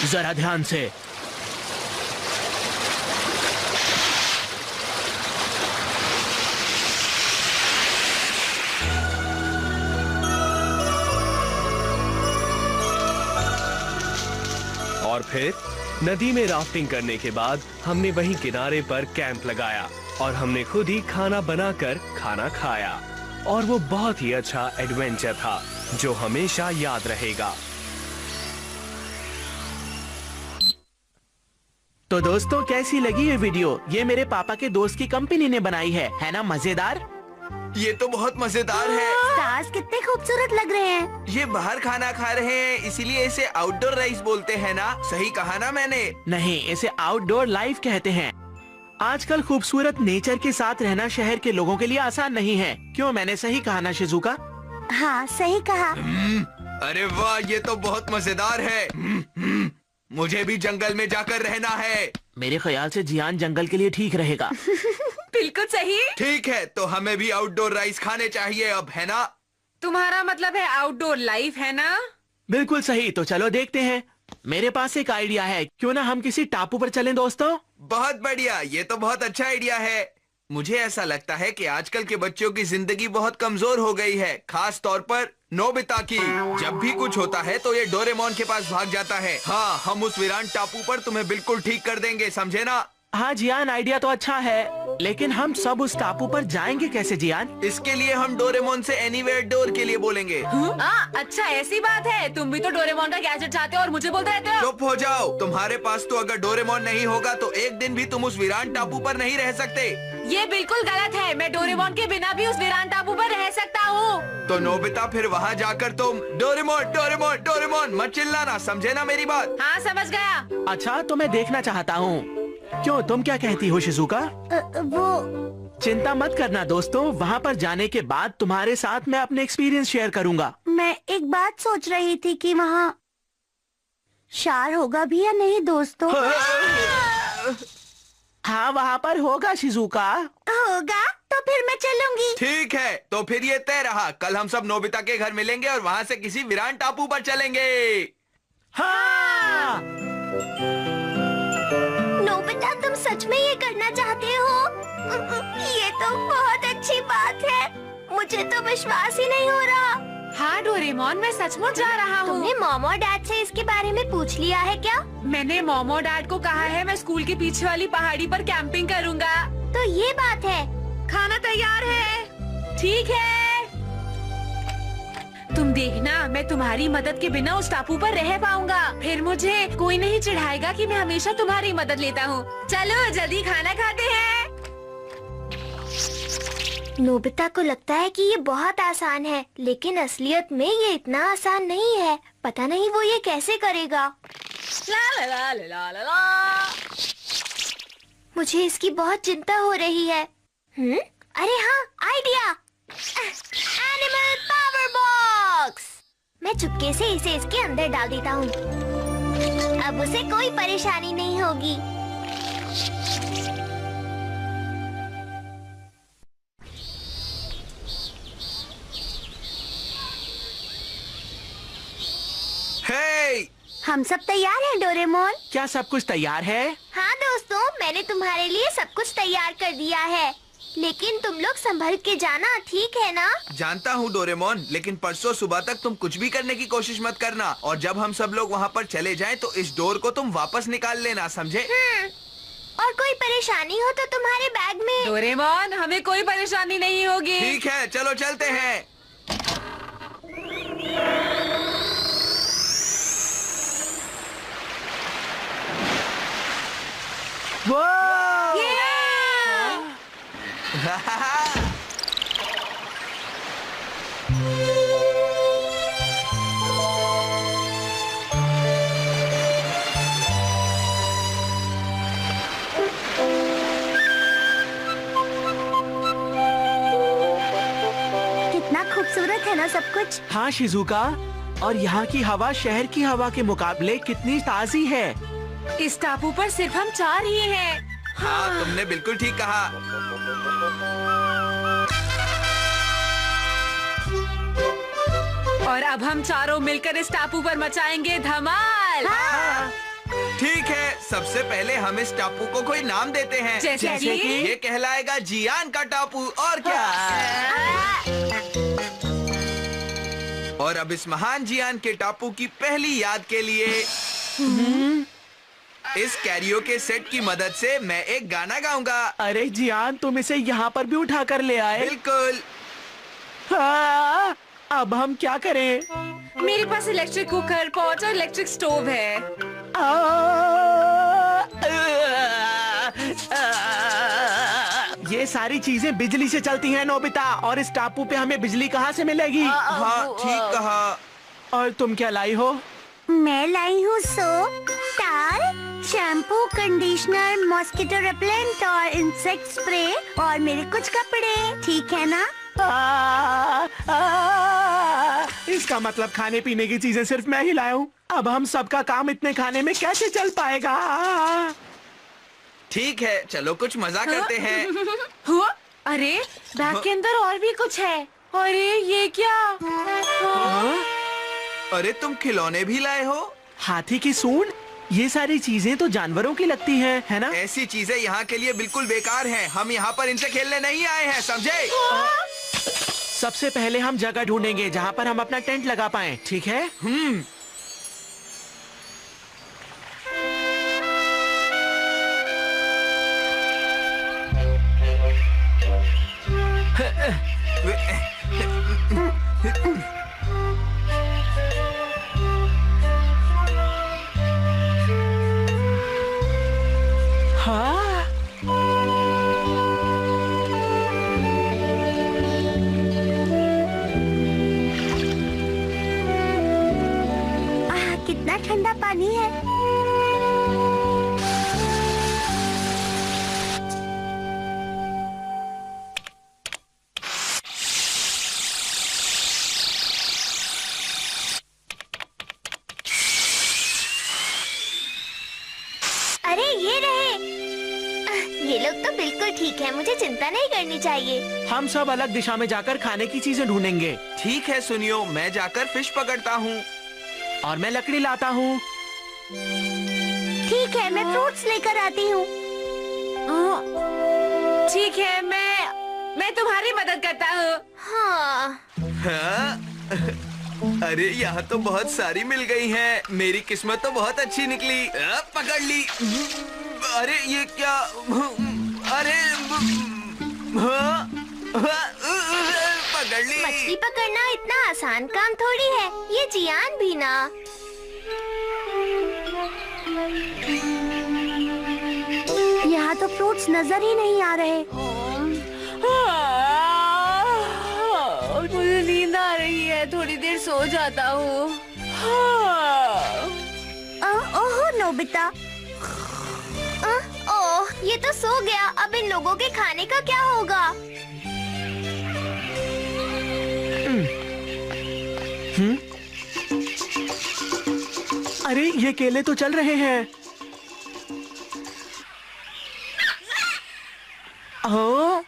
जरा ध्यान से। और फिर नदी में राफ्टिंग करने के बाद हमने वहीं किनारे पर कैंप लगाया और हमने खुद ही खाना बनाकर खाना खाया और वो बहुत ही अच्छा एडवेंचर था जो हमेशा याद रहेगा। तो दोस्तों, कैसी लगी ये वीडियो? ये मेरे पापा के दोस्त की कंपनी ने बनाई है ना? मजेदार। ये तो बहुत मजेदार है। स्टार्स कितने खूबसूरत लग रहे हैं। ये बाहर खाना खा रहे हैं, इसीलिए इसे आउटडोर राइस बोलते हैं ना? सही कहा ना मैंने? नहीं, इसे आउटडोर लाइफ कहते हैं। आजकल खूबसूरत नेचर के साथ रहना शहर के लोगों के लिए आसान नहीं है। क्यों, मैंने सही कहा ना शिजुका? हाँ, सही कहा। अरे वाह, ये तो बहुत मजेदार है। मुझे भी जंगल में जाकर रहना है। मेरे ख्याल से जियान जंगल के लिए ठीक रहेगा। बिल्कुल सही। ठीक है, तो हमें भी आउटडोर राइस खाने चाहिए अब, है ना? तुम्हारा मतलब है आउटडोर लाइफ, है ना? बिल्कुल सही। तो चलो देखते हैं। मेरे पास एक आइडिया है, क्यों ना हम किसी टापू पर चलें दोस्तों? बहुत बढ़िया, ये तो बहुत अच्छा आइडिया है। मुझे ऐसा लगता है कि आजकल के बच्चों की जिंदगी बहुत कमजोर हो गई है, खास तौर पर नोबिता की। जब भी कुछ होता है तो ये डोरेमोन के पास भाग जाता है। हाँ, हम उस वीरान टापू पर तुम्हें बिल्कुल ठीक कर देंगे, समझे ना? हाँ जियान, आइडिया तो अच्छा है, लेकिन हम सब उस टापू पर जाएंगे कैसे जियान? इसके लिए हम डोरेमोन से एनीवेयर डोर के लिए बोलेंगे। अच्छा, ऐसी बात है। तुम भी तो डोरेमोन का गैजेट चाहते हो और मुझे बोलते रहते हो। चुप हो जाओ। तुम्हारे पास तो अगर डोरेमोन नहीं होगा तो एक दिन भी तुम उस वीरान टापू पर नहीं रह सकते। ये बिल्कुल गलत है। मैं डोरेमोन के बिना भी उस वीरान टापू पर रह सकता हूँ। तो नोबिता, फिर वहाँ जाकर तुम डोरेमोन डोरेमोन डोरेमोन मत चिल्लाना, समझे ना मेरी बात? हाँ, समझ गया। अच्छा, तो मैं देखना चाहता हूँ। क्यों, तुम क्या कहती हो शिजुका? वो चिंता मत करना दोस्तों, वहाँ पर जाने के बाद तुम्हारे साथ मैं अपने एक्सपीरियंस शेयर करूँगा। मैं एक बात सोच रही थी कि वहाँ शार होगा भी या नहीं दोस्तों? हाँ, वहाँ पर होगा शिजुका। होगा तो फिर मैं चलूंगी। ठीक है, तो फिर ये तय रहा। कल हम सब नोबिता के घर मिलेंगे और वहाँ से किसी वीरान टापू पर चलेंगे। हाँ। नोबिता, तुम सच में ये करना चाहते हो? ये तो बहुत अच्छी बात है। मुझे तो विश्वास ही नहीं हो रहा। हाँ डोरेमोन, मैं सचमुच जा रहा हूँ। तुमने मॉम और डैड से इसके बारे में पूछ लिया है क्या? मैंने मॉम और डैड को कहा है मैं स्कूल के पीछे वाली पहाड़ी पर कैंपिंग करूँगा। तो ये बात है। खाना तैयार है। ठीक है, तुम देखना, मैं तुम्हारी मदद के बिना उस टापू पर रह पाऊंगा। फिर मुझे कोई नहीं चिढ़ाएगा कि मैं हमेशा तुम्हारी मदद लेता हूँ। चलो जल्दी खाना खाते हैं। नोबिता को लगता है कि ये बहुत आसान है, लेकिन असलियत में ये इतना आसान नहीं है। पता नहीं वो ये कैसे करेगा। ला ला ला ला ला ला। मुझे इसकी बहुत चिंता हो रही है। अरे हाँ, आइडिया! Animal power box! मैं चुपके से इसे इसके अंदर डाल देता हूँ। अब उसे कोई परेशानी नहीं होगी। हे! हम सब तैयार हैं डोरेमोन। क्या सब कुछ तैयार है? हाँ दोस्तों, मैंने तुम्हारे लिए सब कुछ तैयार कर दिया है, लेकिन तुम लोग संभल के जाना, ठीक है ना? जानता हूँ डोरेमोन, लेकिन परसों सुबह तक तुम कुछ भी करने की कोशिश मत करना। और जब हम सब लोग वहाँ पर चले जाएं तो इस डोर को तुम वापस निकाल लेना, समझे? और कोई परेशानी हो तो तुम्हारे बैग में। डोरेमोन, हमें कोई परेशानी नहीं होगी। ठीक है, चलो चलते हैं। वो कितना खूबसूरत है ना सब कुछ। हाँ शिजुका, और यहाँ की हवा शहर की हवा के मुकाबले कितनी ताजी है। इस टापू पर सिर्फ हम 4 ही हैं। हाँ, तुमने बिल्कुल ठीक कहा। और अब हम चारों मिलकर इस टापू पर मचाएंगे धमाल। हाँ। ठीक है, सबसे पहले हम इस टापू को कोई नाम देते हैं। जैसे कि? ये कहलाएगा जियान का टापू, और क्या। और अब इस महान जियान के टापू की पहली याद के लिए इस कैरियोके सेट की मदद से मैं एक गाना गाऊंगा। अरे जियान, तुम इसे यहाँ पर भी उठा कर ले आए। बिल्कुल। हाँ, अब हम क्या करें? मेरे पास इलेक्ट्रिक कुकर, पॉट और इलेक्ट्रिक स्टोव है। ये सारी चीजें बिजली से चलती हैं नोबिता, और इस टापू पे हमें बिजली कहाँ से मिलेगी? हाँ, ठीक कहा। और तुम क्या लाई हो? मैं लाई हूँ सोप, टाल, शैम्पू, कंडीशनर, मॉस्किटो रिपेलेंट और इंसेक्ट स्प्रे और मेरे कुछ कपड़े। ठीक है ना? इसका मतलब खाने पीने की चीजें सिर्फ मैं ही लाया हूँ। अब हम सबका काम इतने खाने में कैसे चल पाएगा? ठीक है, चलो कुछ मजा करते हैं। हुआ? अरे बैग के अंदर और भी कुछ है। अरे ये क्या? अरे तुम खिलौने भी लाए हो? हाथी की सूंड? ये सारी चीजें तो जानवरों की लगती हैं, है ना? ऐसी चीजें यहाँ के लिए बिल्कुल बेकार हैं। हम यहाँ पर इनसे खेलने नहीं आए हैं, समझे? सबसे पहले हम जगह ढूंढेंगे जहाँ पर हम अपना टेंट लगा पाएं, ठीक है? हाँ? कितना ठंडा पानी है। अरे ये रहे। ये लोग तो बिल्कुल ठीक है, मुझे चिंता नहीं करनी चाहिए। हम सब अलग दिशा में जाकर खाने की चीजें ढूंढेंगे। ठीक है सुनियो, मैं जाकर फिश पकड़ता हूँ। और मैं लकड़ी लाता हूँ। ठीक है, मैं फ्रूट्स लेकर आती हूँ। ठीक है, मैं तुम्हारी मदद करता हूँ। हाँ। हाँ? अरे यहाँ तो बहुत सारी मिल गई हैं। मेरी किस्मत तो बहुत अच्छी निकली। पकड़ ली। अरे ये क्या? अरे पकड़ ली। मछली पकड़ना इतना आसान काम थोड़ी है। ये जियान भी ना। यहाँ तो फ्रूट्स नजर ही नहीं आ रहे। मुझे नींद आ रही है, थोड़ी देर सो जाता हूँ। ओह नोबिता। ओह, ये तो सो गया। अब इन लोगों के खाने का क्या होगा? अरे ये केले तो चल रहे हैं। ओह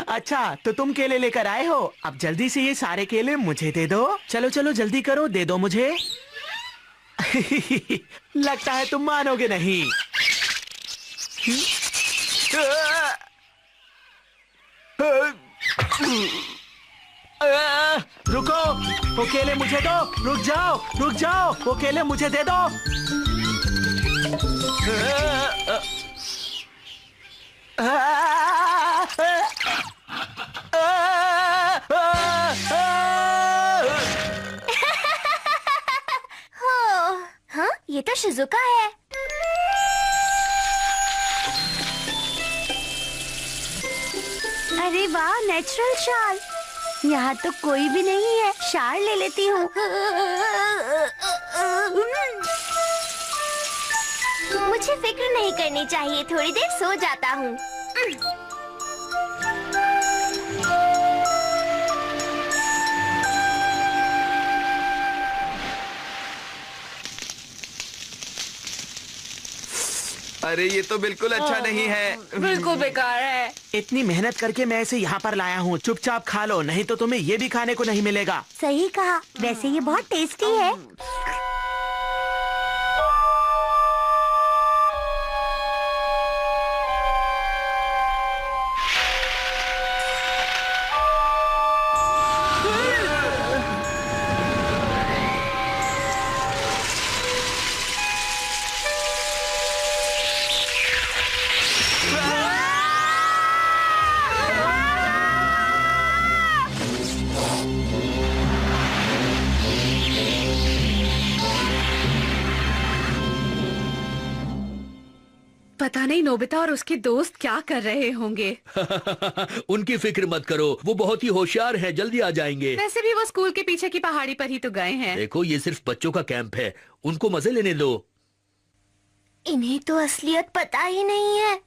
अच्छा, तो तुम केले लेकर आए हो। अब जल्दी से ये सारे केले मुझे दे दो। चलो चलो जल्दी करो, दे दो मुझे। लगता है तुम मानोगे नहीं। रुको, वो केले मुझे दो। रुक जाओ, रुक जाओ, वो केले मुझे दे दो। हाँ, ये तो शिजुका है। अरे वाह, नेचुरल शाल। यहाँ तो कोई भी नहीं है। शाल ले लेती हूँ। मुझे फिक्र नहीं करनी चाहिए, थोड़ी देर सो जाता हूँ। अरे ये तो बिल्कुल अच्छा नहीं है। बिल्कुल बेकार है। इतनी मेहनत करके मैं इसे यहाँ पर लाया हूँ। चुपचाप खा लो, नहीं तो तुम्हें ये भी खाने को नहीं मिलेगा। सही कहा। वैसे ये बहुत टेस्टी है। पता नहीं नोबिता और उसके दोस्त क्या कर रहे होंगे। उनकी फिक्र मत करो, वो बहुत ही होशियार हैं, जल्दी आ जाएंगे। वैसे भी वो स्कूल के पीछे की पहाड़ी पर ही तो गए हैं। देखो ये सिर्फ बच्चों का कैंप है, उनको मजे लेने दो। इन्हें तो असलियत पता ही नहीं है।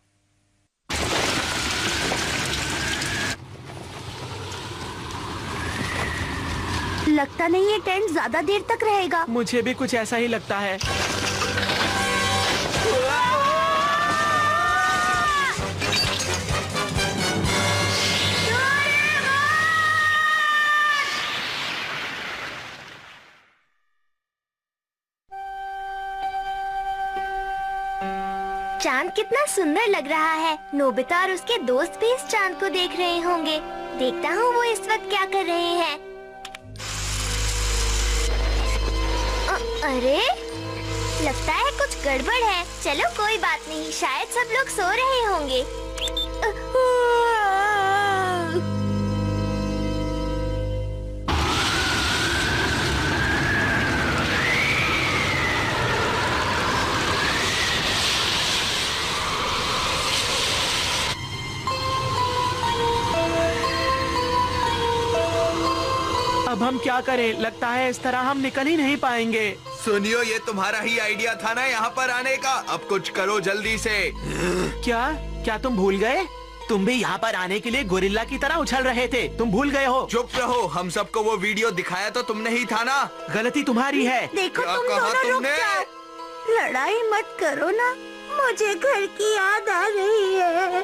लगता नहीं ये टेंट ज्यादा देर तक रहेगा। मुझे भी कुछ ऐसा ही लगता है। चांद कितना सुंदर लग रहा है। नोबिता और उसके दोस्त भी इस चांद को देख रहे होंगे। देखता हूँ वो इस वक्त क्या कर रहे हैं। अरे लगता है कुछ गड़बड़ है। चलो कोई बात नहीं, शायद सब लोग सो रहे होंगे। अब हम क्या करें? लगता है इस तरह हम निकल ही नहीं पाएंगे। सुनियो, ये तुम्हारा ही आइडिया था ना यहाँ पर आने का। अब कुछ करो जल्दी से। क्या तुम भूल गए? तुम भी यहाँ पर आने के लिए गोरिल्ला की तरह उछल रहे थे। तुम भूल गए हो? चुप रहो, हम सबको वो वीडियो दिखाया तो तुमने ही था ना। गलती तुम्हारी है। देखो क्या तुम कहा दोनों रुक तुमने? जाओ। लड़ाई मत करो ना, मुझे घर की याद आ रही है।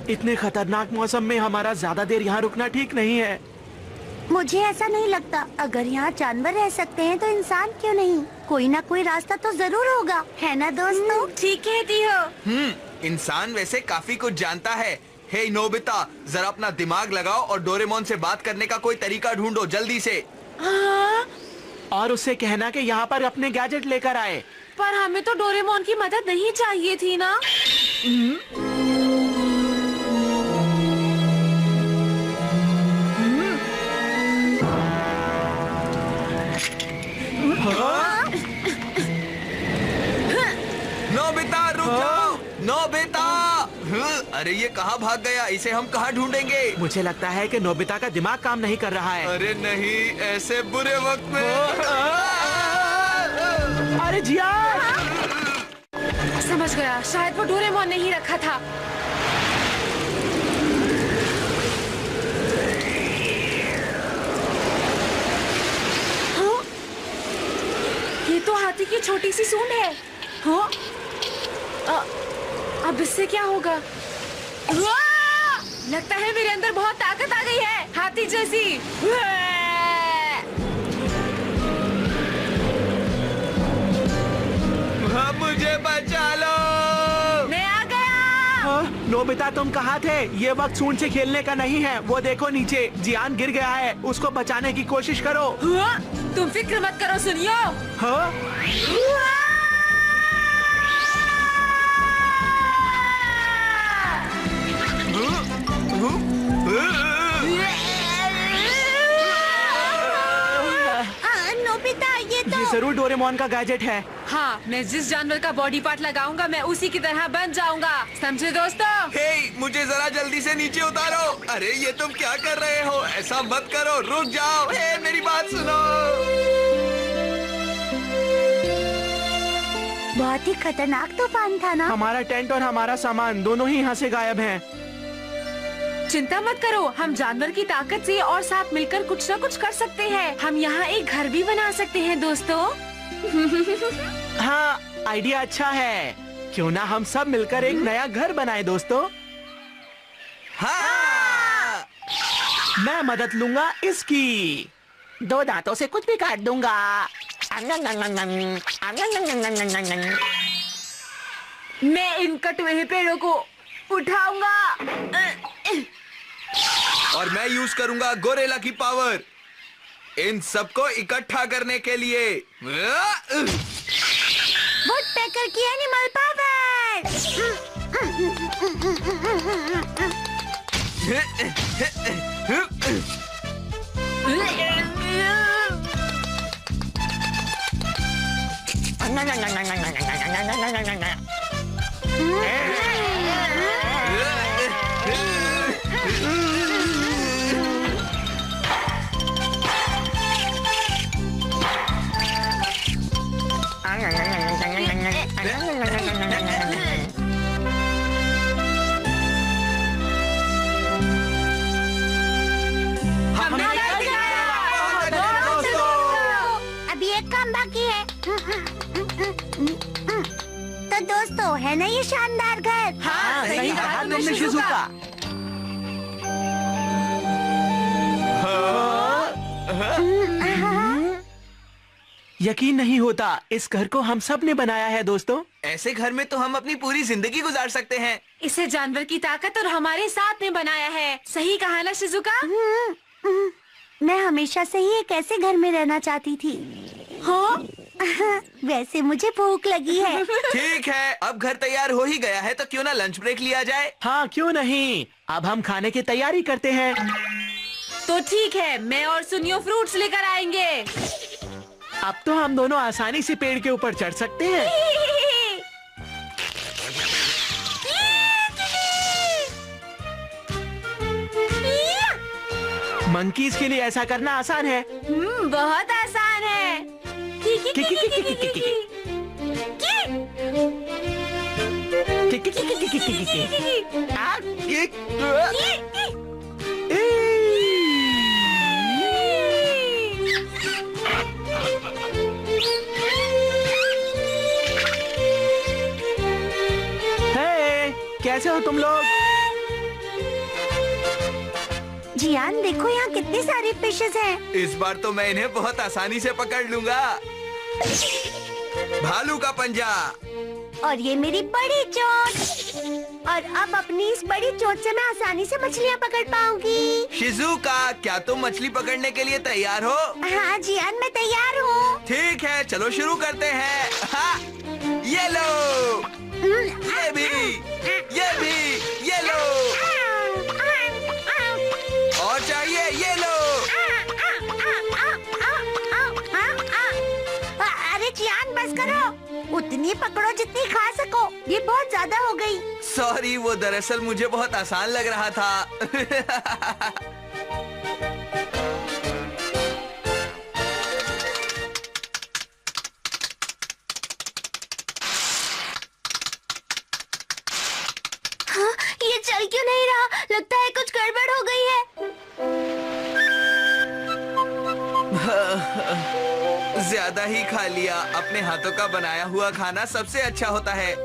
इतने खतरनाक मौसम में हमारा ज्यादा देर यहाँ रुकना ठीक नहीं है। मुझे ऐसा नहीं लगता। अगर यहाँ जानवर रह सकते हैं तो इंसान क्यों नहीं? कोई ना कोई रास्ता तो जरूर होगा, है ना दोस्तों? ठीक कहती हो। इंसान वैसे काफी कुछ जानता है। हे नोबिता, जरा अपना दिमाग लगाओ और डोरेमोन से बात करने का कोई तरीका ढूंढो जल्दी से। और उससे कहना कि यहाँ पर अपने गैजेट लेकर आए। पर हमें तो डोरेमोन की मदद नहीं चाहिए थी ना। नोबिता रुक जाओ, नोबिता। अरे ये कहाँ भाग गया? इसे हम कहाँ ढूंढेंगे? मुझे लगता है कि नोबिता का दिमाग काम नहीं कर रहा है। अरे नहीं, ऐसे बुरे वक्त में। अरे जिया! समझ गया, शायद वो डोरेमोन ने ही रखा था। हाँ? ये तो हाथी की छोटी सी सूंड है। हाँ? अब इससे क्या होगा? लगता है मेरे अंदर बहुत ताकत आ गई है, हाथी जैसी। मुझे बचा लो। मैं आ गया। नोबिता तुम कहाँ थे? ये वक्त सूंड से खेलने का नहीं है। वो देखो नीचे, जियान गिर गया है, उसको बचाने की कोशिश करो। हाँ? तुम फिक्र मत करो, सुनियो। हाँ? नोबिता, ये तो ये जरूर डोरेमोन का गैजेट है। हाँ, मैं जिस जानवर का बॉडी पार्ट लगाऊंगा मैं उसी की तरह बन जाऊंगा। समझे दोस्तों? हे, मुझे जरा जल्दी से नीचे उतारो। अरे ये तुम क्या कर रहे हो? ऐसा मत करो, रुक जाओ। हे, मेरी बात सुनो। बहुत ही खतरनाक तूफान था ना। हमारा टेंट और हमारा सामान दोनों ही यहाँ से गायब हैं। चिंता मत करो, हम जानवर की ताकत से और साथ मिलकर कुछ न कुछ कर सकते हैं। हम यहाँ एक घर भी बना सकते हैं दोस्तों। हाँ, आइडिया अच्छा है। क्यों ना हम सब मिलकर एक नया घर बनाए दोस्तों। हाँ। मैं मदद लूंगा इसकी। 2 दांतों से कुछ भी काट दूंगा। मैं इन कटे हुए पेड़ों को उठाऊंगा और मैं यूज करूंगा गोरेला की पावर इन सबको इकट्ठा करने के लिए। वुडपेकर की एनिमल पावर। अभी एक काम बाकी है। तो दोस्तों, है ना ये शानदार घर? हाँ, सही कहा तुमने शिजुका। यकीन नहीं होता, इस घर को हम सब ने बनाया है दोस्तों। ऐसे घर में तो हम अपनी पूरी जिंदगी गुजार सकते हैं। इसे जानवर की ताकत और हमारे साथ में बनाया है। सही कहा ना शिजुका? मैं हमेशा से ही एक ऐसे घर में रहना चाहती थी। हो? वैसे मुझे भूख लगी है। ठीक है, अब घर तैयार हो ही गया है तो क्यों ना लंच ब्रेक लिया जाए। हाँ, क्यों नहीं। अब हम खाने की तैयारी करते हैं। तो ठीक है, मैं और सुनियो फ्रूट्स लेकर आएंगे। अब तो हम दोनों आसानी से पेड़ के ऊपर चढ़ सकते हैं। मंकीज के लिए ऐसा करना आसान है। बहुत आसान है। हे, कैसे हो तुम लोग? जियान, देखो यहाँ कितने सारे फिशेस हैं। इस बार तो मैं इन्हें बहुत आसानी से पकड़ लूंगा। भालू का पंजा। और ये मेरी बड़ी चोंच। और अब अपनी इस बड़ी चोंच से मैं आसानी से मछलियाँ पकड़ पाऊंगी। शिजुका, क्या तुम मछली पकड़ने के लिए तैयार हो? हाँ जियान, मैं तैयार हूँ। ठीक है, चलो शुरू करते हैं। हाँ, ये लो, ये भी, ये लो, और चाहिए ये लो। अरे जियान, बस करो। उतनी पकड़ो जितनी खा सको। ये बहुत ज्यादा हो गई। सॉरी, वो दरअसल मुझे बहुत आसान लग रहा था। हाँ, ये चल क्यों नहीं रहा? लगता है कुछ गड़बड़ हो गई है। ज्यादा ही खा लिया। अपने हाथों का बनाया हुआ खाना सबसे अच्छा होता है।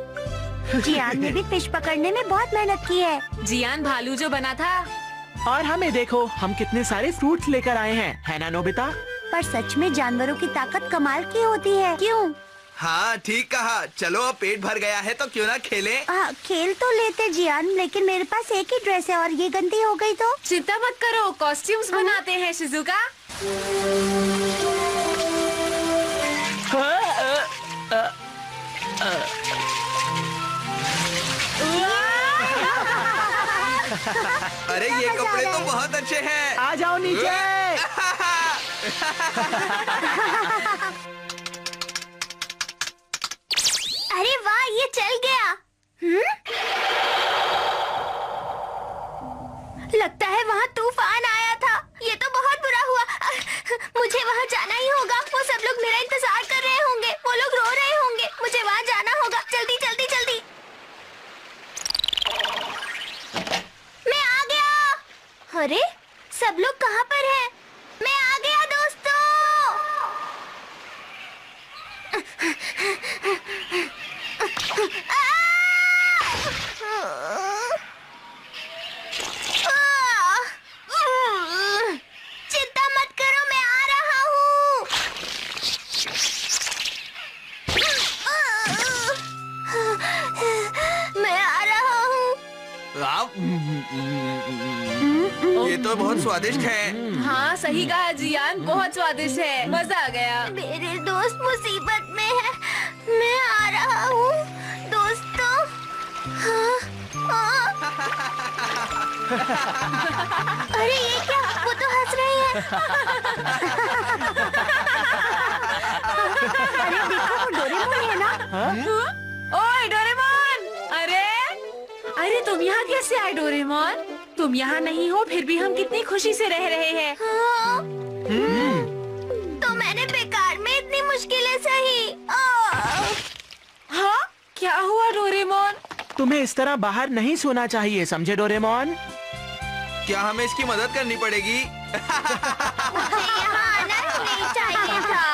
जियान ने भी फिश पकड़ने में बहुत मेहनत की है। जियान भालू जो बना था। और हमें देखो, हम कितने सारे फ्रूट्स लेकर आए हैं, है ना नोबिता? पर सच में जानवरों की ताकत कमाल की होती है। क्यों? हाँ, ठीक कहा। चलो, अब पेट भर गया है तो क्यों ना खेलें? खेल तो लेते जियान, लेकिन मेरे पास एक ही ड्रेस है और ये गंदी हो गई तो। चिंता मत करो, कॉस्ट्यूम्स बनाते हैं शिजुका। अरे ये कपड़े तो बहुत अच्छे हैं। आ जाओ नीचे। अरे वाह, ये चल गया। लगता है वहाँ तूफान आया था। ये तो बहुत बुरा हुआ। मुझे वहाँ जाना ही होगा। वो सब लोग मेरा इंतजार कर रहे होंगे। वो लोग रो रहे होंगे। मुझे वहाँ जाना होगा। जल्दी जल्दी जल्दी। मैं आ गया। अरे, सब लोग कहाँ पर हैं? मैं आ गया दोस्तों। चिंता मत करो, मैं आ रहा हूँ। मैं आ रहा हूँ। ये तो बहुत स्वादिष्ट है। हाँ, सही कहा जियान, बहुत स्वादिष्ट है। मजा आ गया। मेरे दोस्त मुसीबत में है। मैं आ रहा हूँ दोस्तों। हाँ, हाँ। अरे ये क्या? वो तो हंस रहे हैं। अरे देखो वो डोरेमोन है ना? ओए डोरेमोन! अरे तुम यहाँ कैसे आए डोरेमोन? तुम यहाँ नहीं हो फिर भी हम कितनी खुशी से रह रहे हैं। हाँ। तो मैंने बेकार में इतनी मुश्किलें सही। हाँ क्या हुआ डोरेमोन? तुम्हें इस तरह बाहर नहीं सोना चाहिए, समझे डोरेमोन? क्या हमें इसकी मदद करनी पड़ेगी? मुझे यहाँ आना ही नहीं चाहिए था।